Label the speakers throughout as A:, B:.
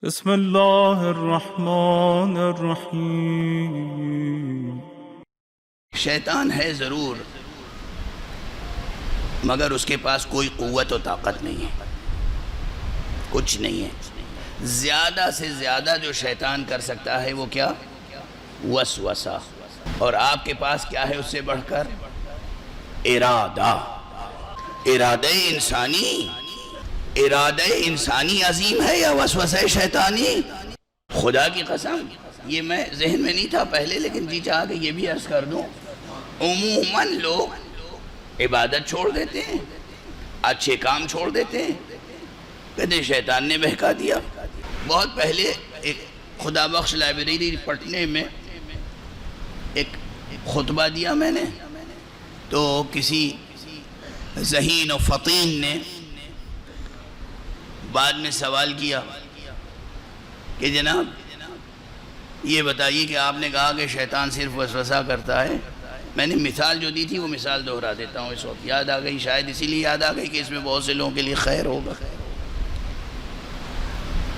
A: بسم اللہ الرحمن الرحیم۔
B: شیطان ہے ضرور، مگر اس کے پاس کوئی قوت و طاقت نہیں ہے، کچھ نہیں ہے۔ زیادہ سے زیادہ جو شیطان کر سکتا ہے وہ کیا؟ وسوسہ۔ اور آپ کے پاس کیا ہے اس سے بڑھ کر؟ ارادہ ارادہ انسانی عظیم ہے یا وسوسہ شیطانی؟ خدا کی قسم یہ میں ذہن میں نہیں تھا پہلے، لیکن جی چاہا کہ یہ بھی عرض کر دوں، عموماً لوگ عبادت چھوڑ دیتے ہیں، اچھے کام چھوڑ دیتے ہیں، کہتے ہیں شیطان نے بہکا دیا۔ بہت پہلے ایک خدا بخش لائبریری پٹنے میں ایک خطبہ دیا میں نے، تو کسی ذہین و فطین نے بعد میں سوال کیا کہ جناب یہ بتائیے کہ آپ نے کہا کہ شیطان صرف وسوسہ کرتا ہے، میں نے مثال جو دی تھی وہ مثال دہرا دیتا ہوں، اس وقت یاد آ گئی، شاید اسی لیے یاد آ گئی کہ اس میں بہت سے لوگوں کے لیے خیر ہوگا۔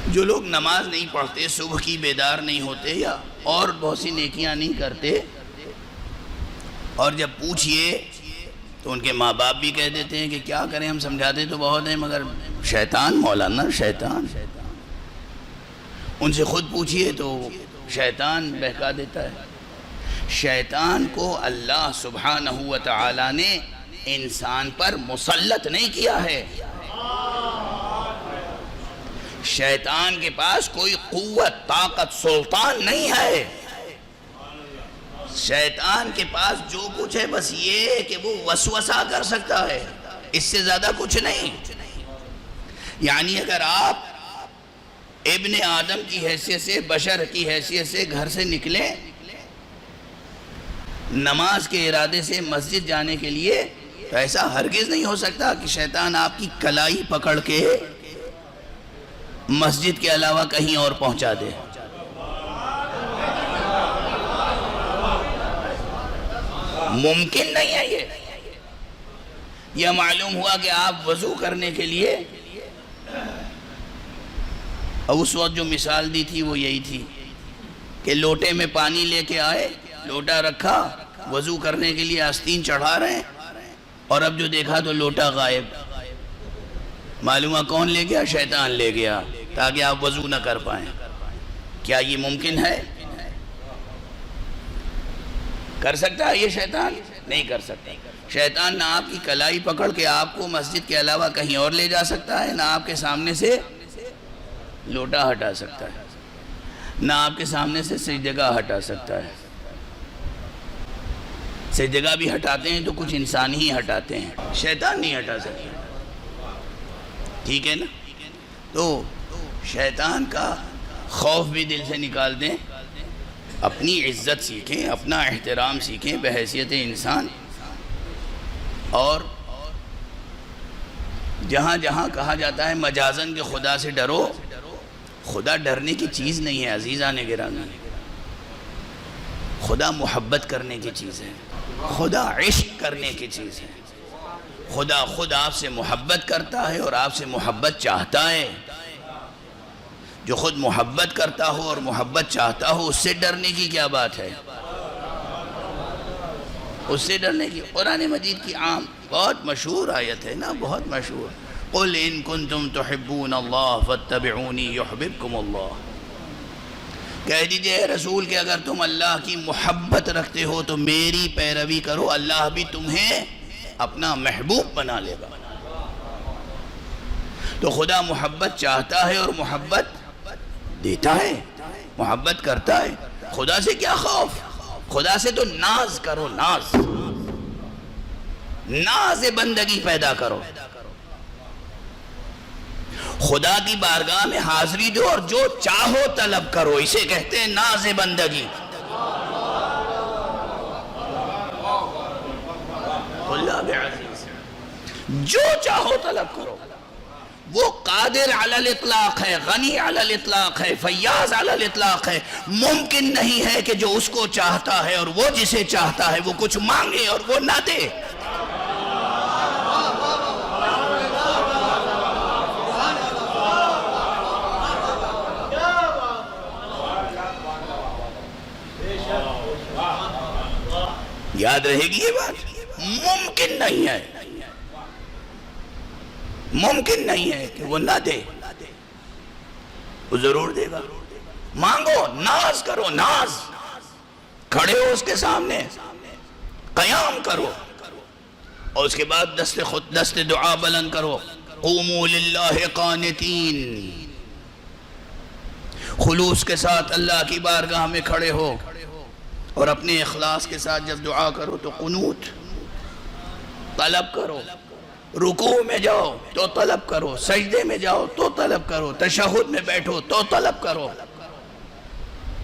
B: جو لوگ نماز نہیں پڑھتے، صبح کی بیدار نہیں ہوتے، یا اور بہت سی نیکیاں نہیں کرتے، اور جب پوچھئے تو ان کے ماں باپ بھی کہہ دیتے ہیں کہ کیا کریں، ہم سمجھاتے تو بہت ہیں مگر شیطان مولانا شیطان، ان سے خود پوچھئے تو شیطان بہکا دیتا ہے۔ شیطان کو اللہ سبحانہ و تعالی نے انسان پر مسلط نہیں کیا ہے، شیطان کے پاس کوئی قوت، طاقت، سلطان نہیں ہے۔ شیطان کے پاس جو کچھ ہے بس یہ کہ وہ وسوسہ کر سکتا ہے، اس سے زیادہ کچھ نہیں۔ یعنی اگر آپ ابن آدم کی حیثیت سے، بشر کی حیثیت سے گھر سے نکلیں نماز کے ارادے سے مسجد جانے کے لیے، تو ایسا ہرگز نہیں ہو سکتا کہ شیطان آپ کی کلائی پکڑ کے مسجد کے علاوہ کہیں اور پہنچا دے۔ ممکن نہیں ہے یہ معلوم ہوا کہ آپ وضو کرنے کے لیے، اور اس وقت جو مثال دی تھی وہ یہی تھی کہ لوٹے میں پانی لے کے آئے، لوٹا رکھا، وضو کرنے کے لیے آستین چڑھا رہے ہیں، اور اب جو دیکھا تو لوٹا غائب۔ معلومہ کون لے گیا؟ شیطان لے گیا، تاکہ آپ وضو نہ کر پائیں۔ کیا یہ ممکن ہے؟ کر سکتا ہے یہ شیطان؟ نہیں کر سکتا۔ شیطان نہ آپ کی کلائی پکڑ کے آپ کو مسجد کے علاوہ کہیں اور لے جا سکتا ہے، نہ آپ کے سامنے سے لوٹا ہٹا سکتا ہے، نہ آپ کے سامنے سے سجدگاہ ہٹا سکتا ہے۔ سجدگاہ بھی ہٹاتے ہیں تو کچھ انسان ہی ہٹاتے ہیں، شیطان نہیں ہٹا سکتا، ٹھیک ہے نا؟ تو شیطان کا خوف بھی دل سے نکال دیں، اپنی عزت سیکھیں، اپنا احترام سیکھیں بحیثیت انسان، اور جہاں جہاں کہا جاتا ہے مجازن کہ خدا سے ڈرو، خدا ڈرنے کی چیز نہیں ہے عزیزان گرامی، خدا محبت کرنے کی چیز ہے، خدا عشق کرنے کی چیز ہے، خدا خود آپ سے محبت کرتا ہے اور آپ سے محبت چاہتا ہے۔ جو خود محبت کرتا ہو اور محبت چاہتا ہو، اس سے ڈرنے کی کیا بات ہے؟ اس سے ڈرنے کی قرآن مجید کی عام بہت مشہور آیت ہے نا، بہت مشہور، قُلْ إِن كُنْتُمْ تُحِبُّونَ اللَّهَ فَاتَّبِعُونِي يُحْبِبْكُمُ اللَّهُ، کہہ دیجئے اے رسول کہ اگر تم اللہ کی محبت رکھتے ہو تو میری پیروی کرو، اللہ بھی تمہیں اپنا محبوب بنا لے گا۔ تو خدا محبت چاہتا ہے اور محبت دیتا ہے، محبت کرتا ہے۔ خدا سے کیا خوف؟ خدا سے تو ناز کرو، ناز بندگی پیدا کرو، خدا کی بارگاہ میں حاضری دو اور جو چاہو طلب کرو، اسے کہتے ہیں ناز بندگی۔ اللہ بعزیز، جو چاہو طلب کرو، وہ قادر علی الاطلاق ہے، غنی علی الاطلاق ہے، فیاض علی الاطلاق ہے۔ ممکن نہیں ہے کہ جو اس کو چاہتا ہے اور وہ جسے چاہتا ہے وہ کچھ مانگے اور وہ نہ دے۔ یاد رہے گی یہ بات؟ ممکن نہیں ہے، ممکن نہیں ہے کہ وہ نہ دے، وہ ضرور دے گا۔ مانگو، ناز کرو، ناز، کھڑے ہو اس کے سامنے، قیام کرو، اور اس کے بعد دست دعا بلند کرو۔ قوموا للہ قانتین، خلوص کے ساتھ اللہ کی بارگاہ میں کھڑے ہو، اور اپنے اخلاص کے ساتھ جب دعا کرو تو قنوت طلب کرو، رکوع میں جاؤ تو طلب کرو، سجدے میں جاؤ تو طلب کرو، تشہد میں بیٹھو تو طلب کرو،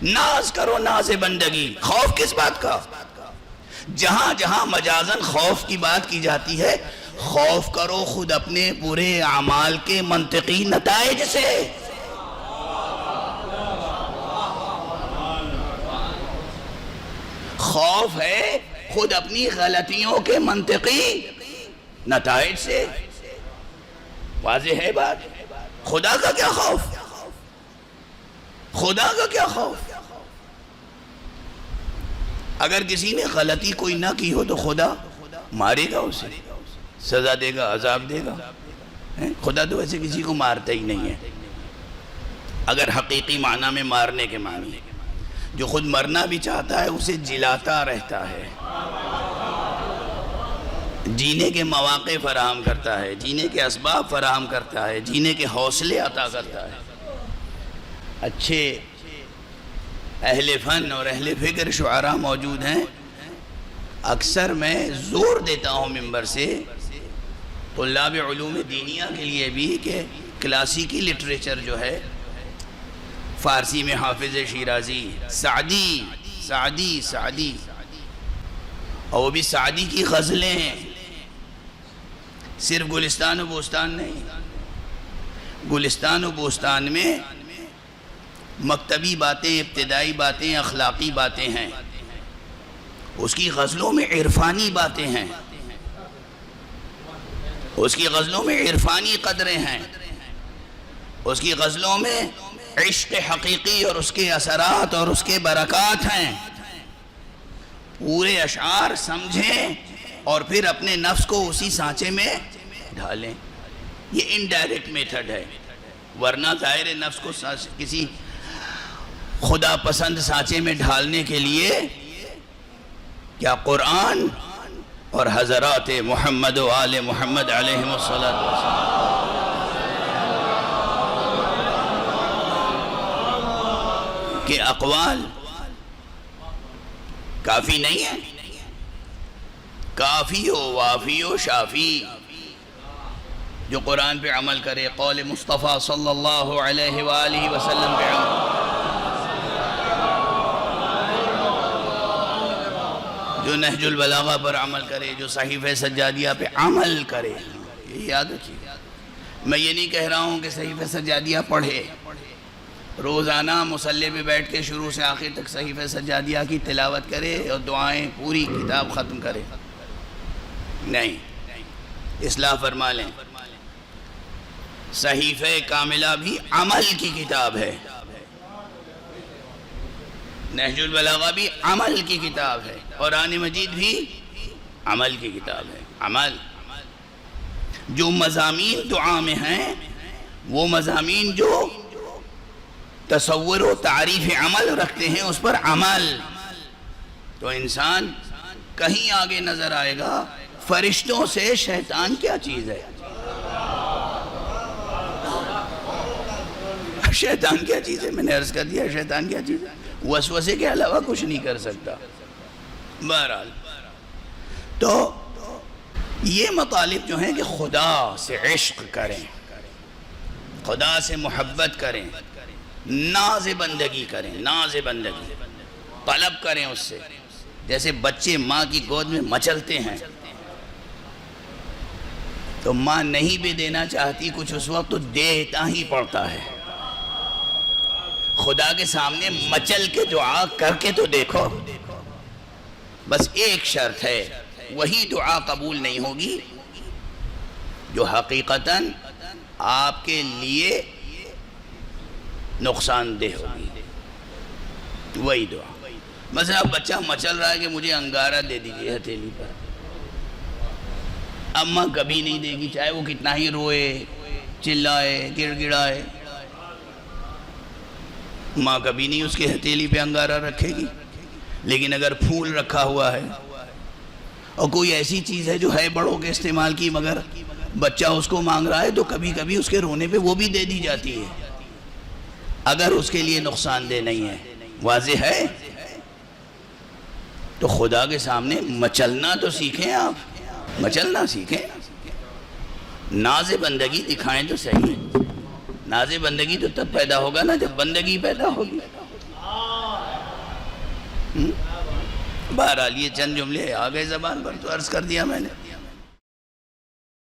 B: ناز کرو، ناز بندگی۔ خوف کس بات کا؟ جہاں جہاں مجازن خوف کی بات کی جاتی ہے، خوف کرو خود اپنے برے اعمال کے منطقی نتائج سے۔ خوف ہے خود اپنی غلطیوں کے منطقی نتائج سے۔ واضح ہے بات؟ خدا کا کیا خوف؟ خدا کا کیا خوف؟ اگر کسی نے غلطی کوئی نہ کی ہو تو خدا مارے گا اسے، سزا دے گا، عذاب دے گا۔ خدا تو ویسے کسی کو مارتا ہی نہیں ہے، اگر حقیقی معنی میں مارنے کے معنی۔ جو خود مرنا بھی چاہتا ہے اسے جلاتا رہتا ہے، جینے کے مواقع فراہم کرتا ہے، جینے کے اسباب فراہم کرتا ہے، جینے کے حوصلے عطا کرتا ہے۔ اچھے اہل فن اور اہل فکر شعراء موجود ہیں۔ اکثر میں زور دیتا ہوں ممبر سے طلاب علوم دینیہ کے لیے بھی کہ کلاسیکی لٹریچر جو ہے، فارسی میں حافظ شیرازی، سعدی، اور وہ بھی سعدی کی غزلیں ہیں، صرف گلستان و بوستان نہیں۔ گلستان و بوستان میں مکتبی باتیں، ابتدائی باتیں، اخلاقی باتیں ہیں، اس کی غزلوں میں عرفانی باتیں ہیں، اس کی غزلوں میں عرفانی قدریں ہیں، اس کی غزلوں میں عشق حقیقی اور اس کے اثرات اور اس کے برکات ہیں۔ پورے اشعار سمجھیں اور پھر اپنے نفس کو اسی سانچے میں ڈھالیں۔ یہ انڈائریکٹ میتھڈ ہے، ورنہ ظاہر نفس کو کسی خدا پسند سانچے میں ڈھالنے کے لیے کیا قرآن اور حضرات محمد و آل محمد علیہم الصلاۃ کے اقوال کافی نہیں ہے؟ کافی ہو، وافی ہو، شافی، جو قرآن پہ عمل کرے، قول مصطفیٰ صلی اللہ علیہ وآلہ وسلم پہ عمل، جو نہج البلاغہ پر عمل کرے، جو صحیفہ سجادیہ پہ عمل کرے۔ یہ یاد رکھیے، میں یہ نہیں کہہ رہا ہوں کہ صحیفہ سجادیہ پڑھے، روزانہ مصلی پہ بیٹھ کے شروع سے آخر تک صحیفہ سجادیہ کی تلاوت کرے اور دعائیں پوری کتاب ختم کرے، نہیں، اصلاح فرما لیں۔ صحیفہ کاملہ بھی عمل کی کتاب ہے، نہج البلاغہ بھی عمل کی کتاب ہے، قرآن مجید بھی عمل کی کتاب ہے۔ عمل، جو مضامین دعا میں ہیں وہ مضامین جو تصور و تعریف عمل رکھتے ہیں، اس پر عمل، تو انسان کہیں آگے نظر آئے گا فرشتوں سے شیطان کیا چیز ہے، شیطان کیا چیز ہے، میں نے عرض کر دیا شیطان کیا چیز ہے، وسوسے کے علاوہ کچھ نہیں کر سکتا۔ بہرحال تو یہ مطالب جو ہیں کہ خدا سے عشق کریں، خدا سے محبت کریں، ناز بندگی کریں، ناز بندگی طلب کریں اس سے، جیسے بچے ماں کی گود میں مچلتے ہیں تو ماں نہیں بھی دینا چاہتی کچھ اس وقت تو دیتا ہی پڑتا ہے۔ خدا کے سامنے مچل کے دعا کر کے تو دیکھو، بس ایک شرط ہے، وہی دعا قبول نہیں ہوگی جو حقیقتاً آپ کے لیے نقصان دہ ہوگی، وہی دعا۔ مثلا بچہ مچل رہا ہے کہ مجھے انگارہ دے دیجئے ہتھیلی پر، اماں کبھی نہیں دے گی، چاہے وہ کتنا ہی روئے، چلائے، گڑ گڑائے، ماں کبھی نہیں اس کے ہتھیلی پہ انگارہ رکھے گی۔ لیکن اگر پھول رکھا ہوا ہے اور کوئی ایسی چیز ہے جو ہے بڑوں کے استعمال کی مگر بچہ اس کو مانگ رہا ہے، تو کبھی کبھی اس کے رونے پہ وہ بھی دے دی جاتی ہے، اگر اس کے لیے نقصان دہ نہیں ہے۔ واضح ہے؟ تو خدا کے سامنے مچلنا تو سیکھیں، آپ مچلنا سیکھیں، ناز بندگی دکھائیں تو صحیح۔ ناز بندگی تو تب پیدا ہوگا نا جب بندگی پیدا ہوگی۔ بہرحال یہ چند جملے آ گئے زبان پر تو عرض کر دیا میں نے۔